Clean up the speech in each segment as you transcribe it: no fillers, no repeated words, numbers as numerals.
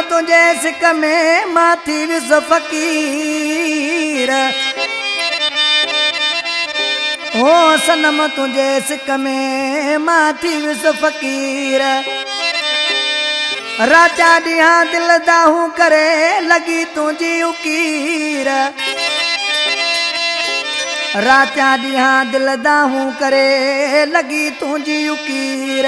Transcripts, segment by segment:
तुझे सिक में माथी विस फकीर हो सनम तुझे सिक में माथी विस फकीर राजा दिया दिल दाहू करे लगी तुझी उकीर राजा दिया दिल दाहू करे लगी तुझी उकीर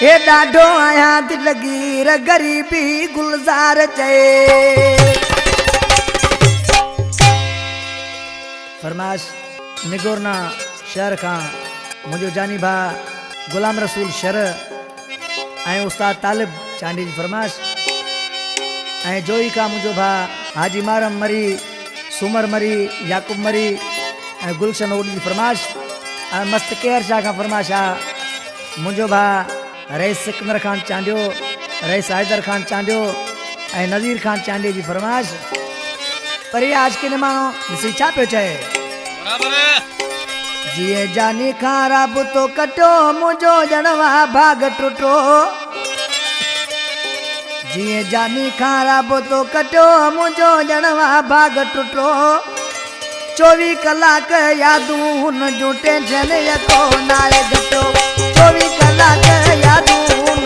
हे डाढो आया दिलगीर गरीबी गुलजार चए फरमाश निगोरना शहर का मुझो जानी भा गुलाम रसूल शर ऐं उस्ताद तालिब चांडी जी फरमाश ऐं जोई का मुझो भा हाजी मारम मरी सुमर मरी याकूब मरी ऐं गुलशन ओडी जी फरमाश ऐं मस्त केयर शाह का फरमाश आ मुझो भा रईस सिकंदर खान चांडियो रईस हैदर खान चांडियो ऐं नज़ीर खान चांडियो जी फरमाश पर ये आज के मानो ॾिसी छा पियो चए जिए जानी खां रब तो कटो मुझो जणवा भाग टुटो जिए जानी खां रब तो कटो मुझो जणवा भाग टुटो 24 कलाक यादूं हुन जूं टेंशन यको नाले घटो 24 कलाक यादूं हुन